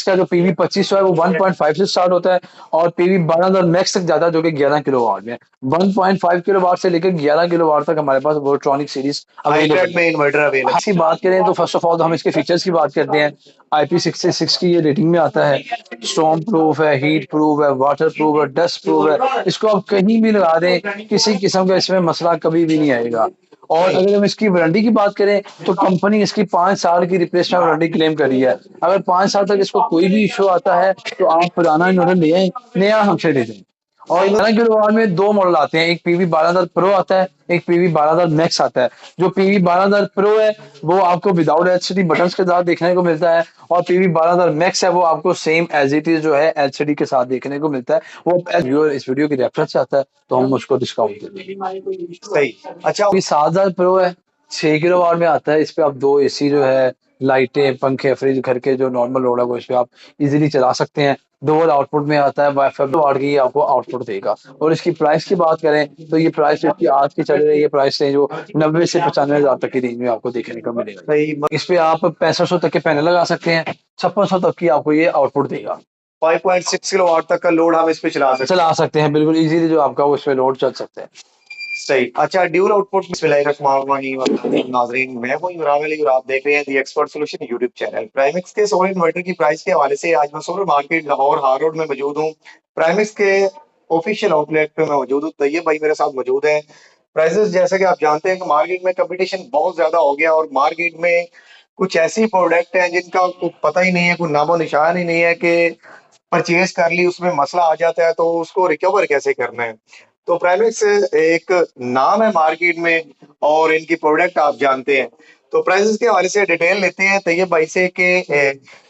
इसका जो पीवी 2500 है वो 1.5 से स्टार्ट होता है और पीवी 12,000 मैक्स तक जाता है जो कि 11 किलो वाट में 1.5 किलो वाट से लेकर 11 किलो वाट तक हमारे पास वोल्ट्रॉनिक सीरीज अवेलेबल में इन्वर्टर अवेलेबल। इसकी बात करें तो फर्स्ट ऑफ ऑल तो हम इसके फीचर्स की बात करते हैं। IP66 की ये रेटिंग में आता है। स्टॉर्म प्रूफ है, हीट प्रूफ है, वाटर प्रूफ है, डस्ट प्रूफ है। इसको आप कहीं भी लगा दें, किसी किस्म का इसमें मसला कभी भी नहीं आएगा। और अगर हम इसकी वारंटी की बात करें तो कंपनी इसकी 5 साल की रिप्लेसमेंट वारंटी क्लेम कर रही है। अगर 5 साल तक इसको कोई भी इशू आता है तो आप पुराना इन्वर्टर ले आए, नया हमसे ले दें। और 11 किलो वाट में दो मॉडल आते हैं, एक पीवी 12,000 प्रो आता है, एक पीवी 12,000 मैक्स आता है। जो पीवी 12,000 प्रो है वो आपको विदाउट एलसीडी बटन्स के साथ देखने को मिलता है और पीवी 12,000 मैक्स है वो आपको सेम एज इट इज जो है एलसीडी के साथ देखने को मिलता है। वो इस वीडियो की रेफरेंस आता है तो हम उसको डिस्काउंट देते हैं। सही। अच्छा, 7,000 प्रो है, 6 किलो वाट में आता है। इस पे आप दो एसी जो है, लाइटें, पंखे, फ्रिज, घर के जो नॉर्मल लोड है वो इस पे आप इजीली चला सकते हैं। डुअल आउटपुट में आता है, वाईफाई वाट की आपको आउटपुट देगा। और इसकी प्राइस की बात करें तो ये प्राइस इसकी आज की चल रही है प्राइस है जो 90 से 95,000 तक की रेंज में आपको देखने को मिलेगा। सही। इस पे आप 6500 तक के पैनल लगा सकते हैं, 5600 तक की आपको ये आउटपुट देगा। 5.6 किलो वाट तक का लोड हम इस पे चला सकते हैं बिल्कुल इजीली, जो आपका वो इस पे लोड चल सकते हैं। सही। अच्छा, ड्यूल आउटपुट नाजरीन, मैं हूं इमरान अली और आप देख रहे हैं the expert solution YouTube channel. Primex के सोलर इन्वर्टर की प्राइस के हवाले से आज मैं सोलर मार्केट लाहौर हार रोड में मौजूद हूं। प्राइमेक्स के ऑफिशियल आउटलेट पे मैं मौजूद हूं। तैयब भाई मेरे साथ मौजूद हैं। प्राइसेस जैसे कि आप जानते हैं कि मार्केट में कंपटीशन बहुत ज्यादा हो गया और मार्केट में कुछ ऐसी प्रोडक्ट हैं जिनका कुछ पता ही नहीं है, कोई नामो निशान ही नहीं है कि परचेज कर ली उसमें मसला आ जाता है तो उसको रिकवर कैसे करना है। तो प्राइमेक्स एक नाम है मार्केट में और इनकी प्रोडक्ट आप जानते हैं। तो प्राइसेस के हवाले से डिटेल लेते हैं तैयब भाई से कि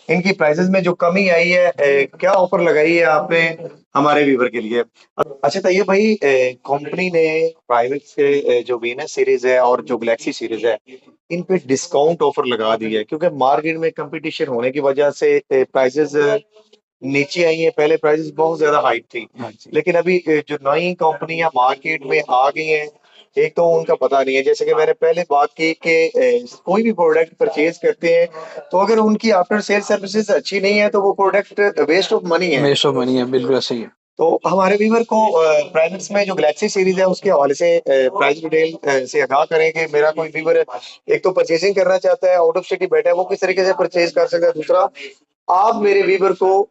इनकी प्राइसेस में जो कमी आई है, क्या ऑफर लगाई है आपने हमारे व्यूवर के लिए। अच्छा तैयब भाई, कंपनी ने प्राइमेक्स के जो वीनस सीरीज है और जो गैलेक्सी सीरीज है इन पे डिस्काउंट ऑफर लगा दी है क्योंकि मार्केट में कंपटीशन होने की वजह से प्राइसेस नीचे आई है। पहले प्राइसेस बहुत ज्यादा हाई थी, लेकिन अभी जो नई कंपनियां मार्केट में आ गई हैं, एक तो उनका पता नहीं है। जैसे कि मैंने पहले बात की कि कोई भी प्रोडक्ट परचेज करते हैं तो अगर उनकी आफ्टर सेल सर्विसेज अच्छी नहीं है तो वो प्रोडक्ट वेस्ट ऑफ मनी है। वेस्ट ऑफ मनी है, बिल्कुल सही है। तो हमारे व्यूवर को प्राइमेक्स में जो गैलेक्सी सीरीज है उसके हवाले से प्राइस डिटेल से आगाह करें कि मेरा कोई व्यूवर एक तो परचेजिंग करना चाहता है, आउट ऑफ सिटी बैठा है, वो किस तरीके से परचेज कर सकता है। दूसरा, आप मेरे व्यूवर को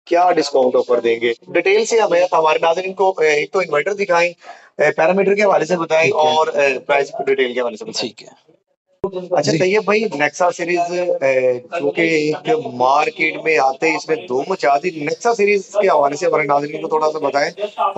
क्या डिस्काउंट ऑफर देंगे, डिटेल से हमें हमारे नाज़रीन को एक तो इन्वर्टर दिखाएं, पैरामीटर के हवाले से बताएं और प्राइस डिटेल के हवाले से बताएं। ठीक है अच्छा तैयब भाई, नेक्सा सीरीज जो कि एक मार्केट में आते ही इसमें धूम मचा दी, नेक्सा सीरीज के हवाले से हमारे नाज़रीन को थोड़ा सा बताएं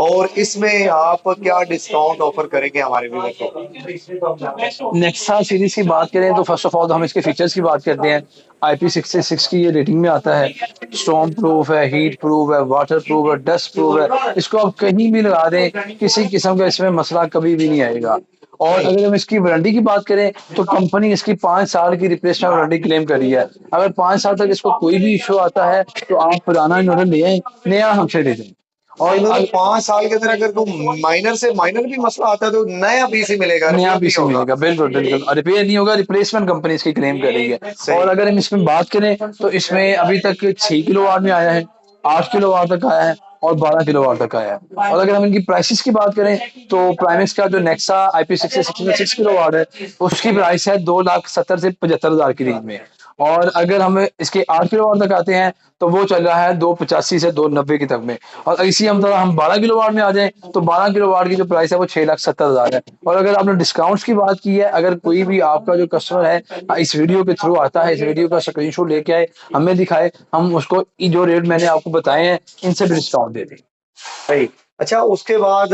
और इसमें आप क्या डिस्काउंट ऑफर करेंगे हमारे व्यूअर को। नेक्सा सीरीज की बात करें तो फर्स्ट ऑफ ऑल तो हम इसके फीचर्स की बात करते हैं। IP66 की ये रेटिंग में आता है। स्टॉर्म प्रूफ है, हीट प्रूफ है, वाटर प्रूफ है, डस्ट प्रूफ है। इसको आप कहीं भी लगा दें, किसी किस्म का इसमें मसला कभी भी नहीं आएगा। और अगर हम इसकी वारंटी की बात करें तो कंपनी इसकी 5 साल की रिप्लेसमेंट वारंटी क्लेम कर रही है। अगर 5 साल तक इसको कोई भी इशू आता है तो आप पुराना इन्वर्टर ले आए, नया हमसे ले दें। और 5 साल के अंदर अगर कोई माइनर से माइनर भी मसला आता है तो नया पीसी मिलेगा, नया पीसी मिलेगा, बिल्कुल बिल्कुल। और रिपेयर नहीं होगा, रिप्लेसमेंट कंपनी इसकी क्लेम कर रही है। और अगर हम इसमें बात करें तो इसमें अभी तक 6 किलो वाट में आया है, 8 किलो वाट तक आया है और 12 किलो वाट तक आया है। और अगर हम इनकी प्राइसेस की बात करें तो प्राइमेक्स का जो नेक्सा IP66 6 किलो वाट है उसकी प्राइस है 2,70,000 से 75,000 की रेंज में। और अगर हम इसके 8 किलो वाट तक आते हैं तो वो चल रहा है 285 से 290 की तक में। और इसी हम 12 किलो वाट में आ जाएं तो 12 किलो वाट की जो प्राइस है वो 6,70,000 है। और अगर आपने डिस्काउंट्स की बात की है, अगर कोई भी आपका जो कस्टमर है इस वीडियो के थ्रू आता है, इस वीडियो का स्क्रीनशॉट लेके आए, हमें दिखाए, हम उसको जो रेट मैंने आपको बताए हैं इनसे भी डिस्काउंट दे दें। सही। अच्छा, उसके बाद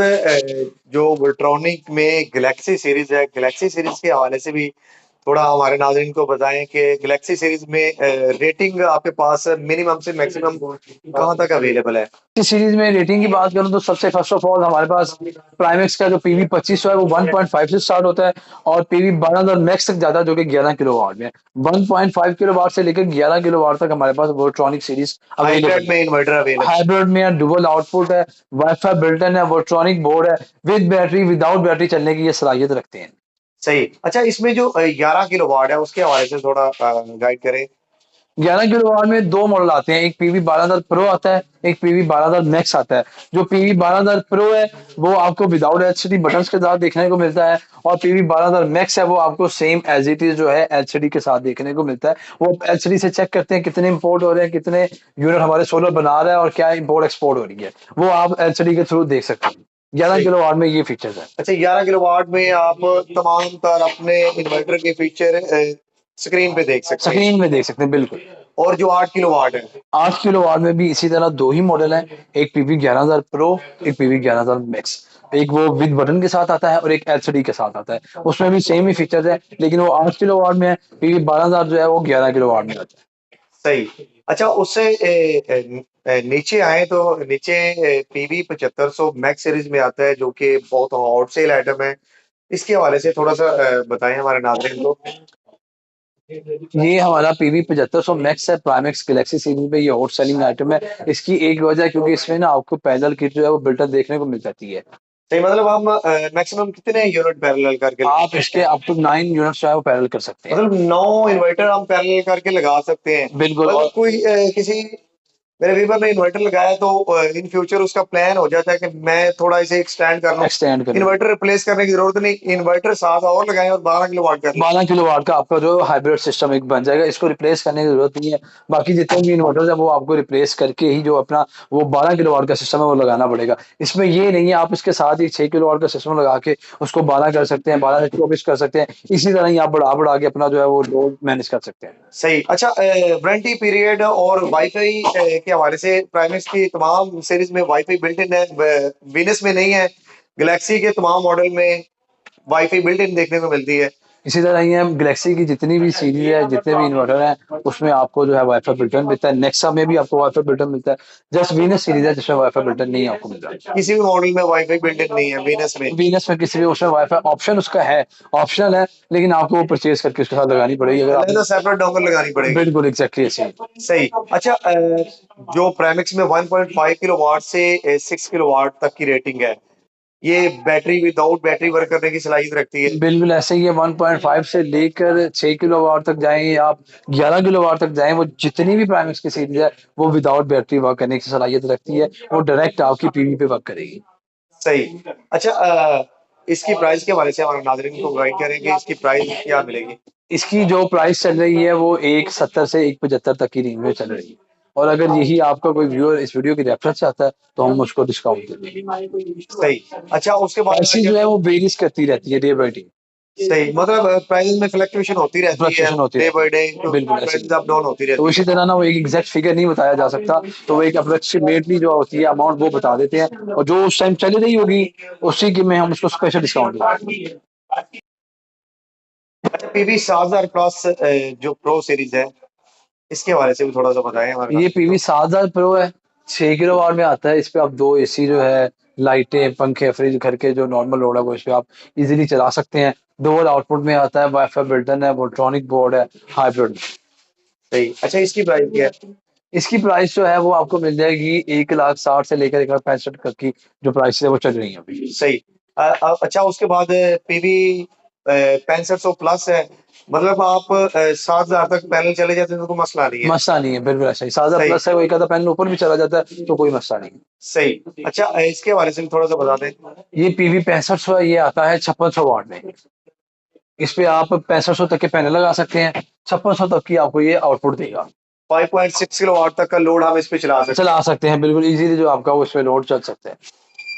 जो वोल्ट्रॉनिक में गैलेक्सी सीरीज है, गैलेक्सी सीरीज के हवाले से भी थोड़ा हमारे नाज़रीन को बताएं कि गैलेक्सी सीरीज में रेटिंग आपके पास मिनिमम से मैक्सिमम कहाँ तक अवेलेबल है। इस सीरीज में रेटिंग की बात करूं तो सबसे फर्स्ट ऑफ ऑल हमारे पास प्राइमेक्स का जो पीवी 2500 है वो 1.5 से स्टार्ट होता है और पीवी 12,000 मैक्स तक जाता है जो कि 11 किलो वाट में 1.5 किलो वाट से लेकर 11 किलो वाट तक हमारे पास वोल्ट्रॉनिक सीरीज हाइब्रिड में इन्वर्टर अवेलेबल, हाइब्रिड में डुअल आउटपुट है, वाईफाई बिल्ट इन है, वोल्ट्रॉनिक बोर्ड है, विद बैटरी विदाउट बैटरी चलने की ये सलाहियत रखते हैं। सही। अच्छा, इसमें जो 11 किलो वाट है उसके हवाले से थोड़ा गाइड करें। 11 किलोवाट में दो मॉडल आते हैं, एक पीवी 12000 प्रो आता है, एक पीवी 12000 मैक्स आता है। जो पीवी 12000 प्रो है वो आपको विदाउट एलसीडी बटन्स के साथ देखने को मिलता है, और पीवी 12000 मैक्स है वो आपको सेम एज इट इज जो है एलसीडी के साथ देखने को मिलता है। वो एलसीडी से चेक करते हैं कितने इंपोर्ट हो रहे हैं, कितने यूनिट हमारे सोलर बना रहा है और क्या इंपोर्ट एक्सपोर्ट हो रही है, वो आप एलसीडी के थ्रू देख सकते हैं। 11 सही। किलोवाट में ये फीचर्स है। अच्छा, 11 किलोवाट में आप तमाम तर अपने इन्वर्टर के फीचर स्क्रीन पे देख सकते हैं। स्क्रीन में देख सकते हैं बिल्कुल। और जो 8 किलोवाट है, 8 किलोवाट में भी इसी तरह दो ही मॉडल हैं, एक पीवी 11000 प्रो, एक पीवी 11000 मैक्स। एक वो विद बटन के साथ आता है और एक एलसीडी के साथ आता है, उसमें भी सेम ही फीचर्स है, लेकिन वो 8 किलोवाट में है, पीवी 12000 जो है वो 11 किलोवाट में आता है। सही। अच्छा, उससे नीचे आए तो नीचे पीवी 7500 मैक्स सीरीज में आता है, जो कि बहुत हॉट सेल आइटम है। इसके हवाले से थोड़ा सा बताएं हमारे नाज़रीन को। ये हमारा पीवी 7500 मैक्स है, प्राइमेक्स गैलेक्सी सीरीज में ये हॉट सेलिंग आइटम है। इसकी एक वजह है क्योंकि इसमें ना आपको पैनल किट जो है वो बिल्टर देखने को मिल जाती है। सही, मतलब हम मैक्सिमम कितने यूनिट पैरेलल करके आप इसके अप टू 9 यूनिट्स जो है वो पैनल कर सकते हैं। मतलब 9 इन्वर्टर हम पैरेलल करके लगा सकते हैं। बिल्कुल। मतलब और कोई किसी मेरे वीवर ने इन्वर्टर लगाया तो इन फ्यूचर उसका प्लान हो जाता है कि मैं थोड़ा इसे एक्सटेंड कर लूं, एक्सटेंड करें। इन्वर्टर रिप्लेस करने की जरूरत नहीं, इन्वर्टर साथ और लगाएं और 12 किलोवाट कर लें। 12 किलोवाट का आपका जो हाइब्रिड सिस्टम एक बन जाएगा, इसको रिप्लेस करने की जरूरत नहीं है। बाकी जितने भी इन्वर्टर है वो आपको रिप्लेस करके ही जो अपना वो 12 किलोवाट का सिस्टम है वो लगाना पड़ेगा। इसमें ये नहीं है आप इसके साथ ही 6 किलोवाट का सिस्टम लगा के उसको 12 कर सकते हैं, 12 से 24 कर सकते हैं। इसी तरह ही आप बढ़ा बढ़ा के अपना जो है वो लोड मैनेज कर सकते हैं। सही। अच्छा, वारंटी पीरियड और वाईफाई के हवाले से प्राइमेक्स की तमाम सीरीज में वाईफाई बिल्ट इन है, वीनस में नहीं है। गैलेक्सी के तमाम मॉडल में वाईफाई बिल्ट इन देखने को मिलती है। इसी तरह ही है गैलेक्सी की जितनी भी सीरीज है, जितने भी इन्वर्टर हैं, उसमें आपको जो है वाईफाई बिल्टन मिलता है। नेक्सा में भी आपको वाईफाई बिल्टन मिलता है। जस्ट वीनस सीरीज है जिसमें वाईफाई बिल्टन नहीं आपको मिल रहा। किसी भी मॉडल में वाईफाई बिल्ट इन नहीं है वीनस में। वीनस में किसी भी उसमें वाईफाई ऑप्शन उसका है, ऑप्शनल है, लेकिन आपको वो परचेज करके उसके साथ लगानी पड़ेगी अगर आप। तो सेपरेट डोंगर लगानी पड़ेगी। बिल्कुल एग्जैक्टली ऐसे ही। सही। अच्छा, जो प्राइमेक्स में 1.5 किलोवाट से 6 किलोवाट तक की रेटिंग है, ये बैटरी विदाउट बैटरी वर्क करने की सलाहियत रखती है। बिल्कुल ऐसे ही है। 1.5 से लेकर 6 किलोवाट तक जाएं या आप 11 किलोवाट तक जाएं, वो जितनी भी प्राइमेक्स की सीरीज है वो विदाउट बैटरी वर्क करने की सलाहियत रखती है। वो डायरेक्ट आपकी पीवी पे वर्क करेगी। सही। अच्छा, इसकी प्राइस के हवाले से हमारे नाज़रीन को गाइड करेंगे, इसकी प्राइस क्या मिलेगी। इसकी जो प्राइस चल रही है वो 170 से 175 तक की रेंज में चल रही है, और अगर यही आपका कोई व्यूअर इस वीडियो की रेफरेंस चाहता है तो हम उसको डिस्काउंट दे देंगे। सही। अच्छा, उसके बाद प्राइसिंग जो है वो वेरीज करती रहती है डे बाय डे। सही, मतलब प्राइस में फ्लक्चुएशन होती रहती है फ्लक्चुएशन होती डे बाय रहती डे, है बिल्कुल ऐसे ही। अप डाउन होती तो रहती इसी है। तरह ना वो एक एग्जैक्ट फिगर नहीं बताया जा सकता, तो वो एक अप्रोक्सीमेटली जो होती है अमाउंट वो बता देते हैं, और जो उस टाइम चली रही होगी उसी की में हम उसको स्पेशल डिस्काउंट देंगे। अच्छा, पीवी 7000 प्लस जो प्रो सीरीज है, इसके हवाले से भी थोड़ा सा बताएं हमारे ये नाज़रीन पीवी को। 7000 प्रो है, 6 किलोवाट में आता है। इस पे आप दो एसी जो है, लाइटें, पंखे, फ्रिज, घर के जो नॉर्मल लोड है वो इस पे आप इजीली चला सकते हैं। डुअल आउटपुट में आता है, वाईफाई बिल्टन है, वोल्ट्रॉनिक बोर्ड है, हाइब्रिड। सही। अच्छा, इसकी प्राइस क्या है। इसकी प्राइस जो है वो आपको मिल जाएगी 1,60,000 से लेकर 1,65,000 तक की जो प्राइस है वो चल रही है अभी। सही। अच्छा, उसके बाद पीवी 6500 प्लस है, मतलब आप 7000 तक पैनल चले जाते हैं तो कोई मसला नहीं है। मसला नहीं है, बिल्कुल ऐसा ही। 7,000 सही। प्लस है, वो एक आधा पैनल ऊपर भी चला जाता है तो कोई मसला नहीं है। सही। अच्छा, इसके हवाले से भी थोड़ा सा बता दें। ये पीवी 6500 है, ये आता है 5600 वाट में। इस पे आप 6500 तक के पैनल लगा सकते हैं, 5600 तक की आपको ये आउटपुट देगा। 5.6 किलोवाट तक का लोड हम इस पे चला सकते हैं बिल्कुल इजीली, जो आपका वो इसमें लोड चल सकते हैं।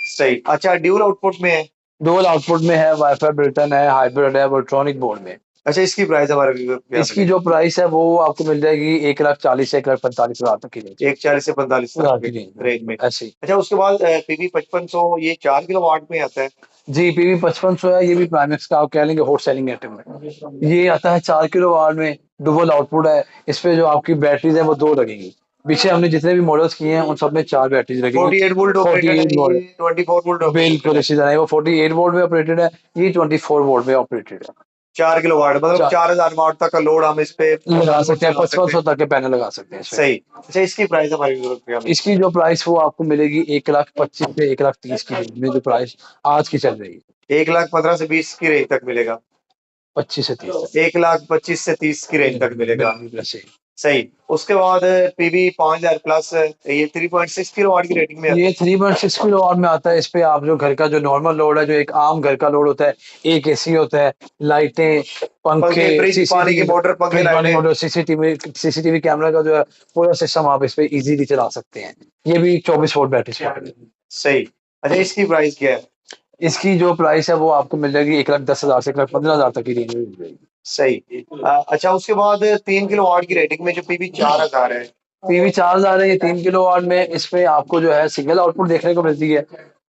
सही। अच्छा, ड्यूल आउटपुट में है। डुअल आउटपुट में है, वाईफाई बिल्टन है, हाइब्रिड है, इलेक्ट्रॉनिक बोर्ड में। अच्छा, इसकी प्राइस हमारे व्यूअर क्या इसकी मिलेगी। जो प्राइस है वो आपको मिल जाएगी 1,40,000 से 1,45,000 तक की रेंज। 140 से 45 तक की के रेंज रेंज में। ऐसे ही। अच्छा, उसके बाद पीवी 5500 ये 4 किलोवाट में आता है। जी पीवी 5500 है, ये भी प्राइमेक्स का आप कह लेंगे हॉट सेलिंग आइटम है। ये आता है 4 किलो वाट में, डुअल आउटपुट है। इस पे जो आपकी बैटरीज है वो दो लगेंगी। पीछे हमने जितने भी मॉडल्स किए हैं उन सब में 4 बैटरीज लगेंगी। 48 वोल्ट ऑपरेटेड 48 है, वोल्ट। ये 24 वोल्ट ऑपरेटेड बिल्कुल है। इसी तरह है, वो 48 वोल्ट में ऑपरेटेड है, ये 24 वोल्ट में ऑपरेटेड है। 4 किलोवाट मतलब 4000 वाट तक का लोड हम इस पे लगा सकते हैं, चला सकते 5500 हैं। तक के पैनल लगा सकते हैं इसमें। सही। अच्छा, इसकी प्राइस हमारी व्यूअर क्या मिलेगी। इसकी जो प्राइस वो आपको मिलेगी 1,25,000 से 1,30,000 की रेंज में, जो प्राइस आज की चल रही है। 1,15,000 से 20 की रेंज तक मिलेगा। 25 से 30 तक। 1,25,000 से 30 की रेंज तक मिलेगा। बिल्कुल ऐसे ही। सही। उसके बाद पीवी 5000 प्लस, ये 3.6 किलोवाट की रेटिंग में आता ये है। 3.6 किलो वाट में आता है। इस पे आप जो घर का जो नॉर्मल लोड है, जो एक आम घर का लोड होता है, एक एसी होता है, लाइटें, पंखे, पंखे, फ्रिज, पानी की सीसीटीवी, मोटर, पंखे, फ्रिज, वार्निंग लाइटें। मोटर, सीसीटीवी कैमरा का जो है पूरा सिस्टम आप इस पे इजीली चला सकते हैं। ये भी 24 वोल्ट बैटरी सपोर्टेड है। सही। अच्छा, इसकी प्राइस क्या है? इसकी जो प्राइस है वो आपको मिल जाएगी 1,10,000 से 1,15,000 तक की रेंज में मिल जाएगी। सही। अच्छा, उसके बाद 3 किलोवाट की रेटिंग में जो पीवी 4000 है। पीवी 4,000 है, ये 3 किलो वाट में। इसमें आपको जो है सिंगल आउटपुट देखने को मिलती है।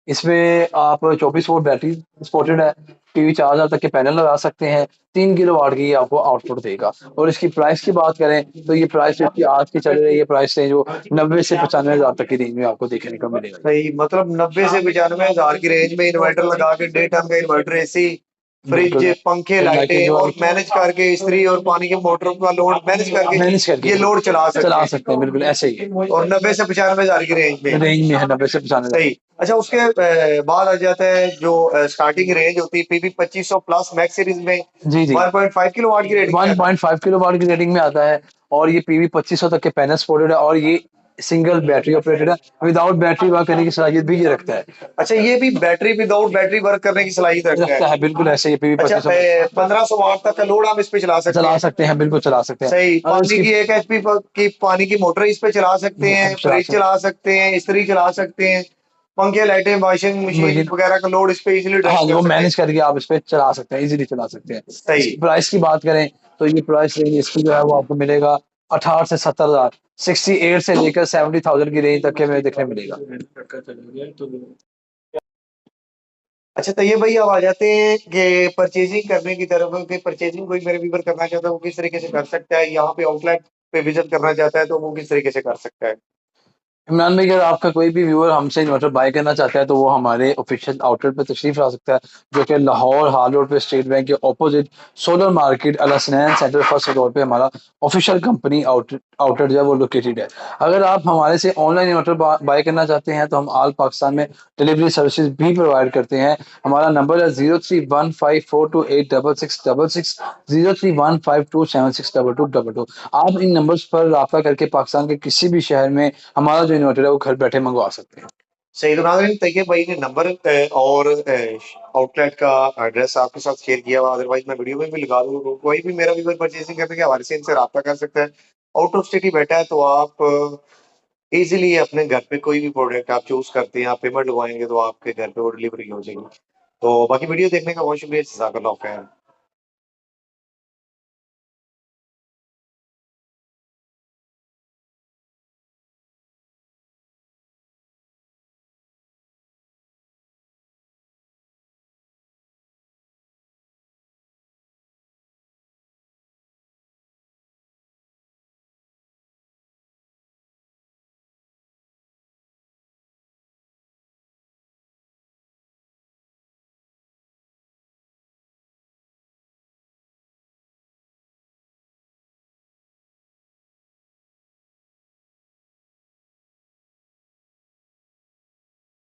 इसमें आप 24 वोल्ट बैटरी सपोर्टेड है। पीवी 4,000 तक के पैनल लगा सकते हैं। 3 किलो वाट की ये आपको आउटपुट देगा। और इसकी प्राइस की बात करें तो ये प्राइस इसकी आज की चल रही है प्राइस रेंज वो 90 से 95,000 तक की रेंज में आपको देखने को मिलेगा। सही, मतलब 90 से 95,000 की रेंज में इन्वर्टर लगा के डे टाइम का इन्वर्टर, एसी, फ्रिज, बिल्कुल। पंखे, लाइटिंग लाइटें जो और मैनेज करके इस्त्री और पानी के मोटर का लोड मैनेज करके मैनेज करके ये लोड चला चला सकते सकते हैं, बिल्कुल ऐसे ही हैं। और 90 से 95,000 की रेंज में। रेंज में है, 90 से 95,000। सही। अच्छा, उसके बाद आ जाता है जो स्टार्टिंग रेंज होती है पीवी 2500 प्लस मैक्स सीरीज में जी जी। 1.5 किलोवाट की रेटिंग में आता है। 1.5 किलो वाट की रेटिंग में आता है। और ये पीवी 2500 तक के पैनल सपोर्टेड है। और ये सिंगल बैटरी ऑपरेटेड है। विदाउट बैटरी वर्क करने की सलाहियत भी ये रखता है। अच्छा, ये भी बैटरी विदाउट बैटरी वर्क करने की सलाहियत रखता रखता है। है, बिल्कुल ऐसे ही पीवी अच्छा, 2500 1500 वाट तक का लोड हम इस पे चला सकते चला हैं। सकते हैं, बिल्कुल चला सकते हैं। सही। और पानी इसकी की 1 HP की पानी की मोटर इस पे चला सकते हैं, चला फ्रिज चला सकते हैं, इस्त्री चला सकते हैं, पंखे, लाइटें, वॉशिंग मशीन मशीन, वगैरह का लोड इस पे इजीली हाँ ड्राइव कर वो सकते हैं। मैनेज करके आप इस पे चला सकते हैं, इजीली चला सकते हैं। सही। इसकी प्राइस की बात करें तो ये प्राइस रेंज इसकी जो है वो आपको मिलेगा 18 से 70,000, 68 से लेकर 70,000 की रेंज तक के में देखने मिलेगा। अच्छा, तो ये भाई अब आ जाते हैं कि परचेजिंग करने की तरफ, कि परचेजिंग कोई मेरे व्यूवर करना चाहता है वो किस तरीके से कर सकता है, यहाँ पे आउटलेट पे विजिट करना चाहता है तो वो किस तरीके से कर सकता है? इमरान भाई, अगर आपका कोई भी व्यूअर हमसे इन्वर्टर बाय करना चाहता है तो वो हमारे ऑफिशियल आउटलेट पर तशरीफ ला सकता है, जो कि लाहौर हाल रोड पे स्टेट बैंक के ऑपोजिट सोलर मार्केट अल हसनैन सेंटर फर्स्ट फ्लोर पे हमारा ऑफिशियल कंपनी आउटलेट जो है वो लोकेटेड है। अगर आप हमारे से ऑनलाइन इन्वर्टर बाय करना चाहते हैं तो हम ऑल पाकिस्तान में डिलीवरी सर्विसेज भी प्रोवाइड करते हैं। हमारा नंबर है 031542866666, 0315276222। आप इन नंबर्स पर रब्ता करके पाकिस्तान के किसी भी शहर में हमारा जो इन्वर्टर है वो घर बैठे मंगवा सकते हैं। सही। तो नाज़रीन, तैयब भाई ने नंबर और आउटलेट का एड्रेस आपके साथ शेयर किया हुआ, अदरवाइज मैं वीडियो में भी लगा दूंगा, कोई भी मेरा व्यूअर परचेसिंग करने के हवाले से इनसे रब्ता कर सकता है। आउट ऑफ स्टेट ही बैठा है तो आप इजीली अपने घर पे कोई भी प्रोडक्ट आप चूज करते हैं, आप पेमेंट लगवाएंगे तो आपके घर पे वो डिलीवरी हो जाएगी। तो बाकी वीडियो देखने का बहुत शुक्रिया। जज़ाकल्लाह खैर।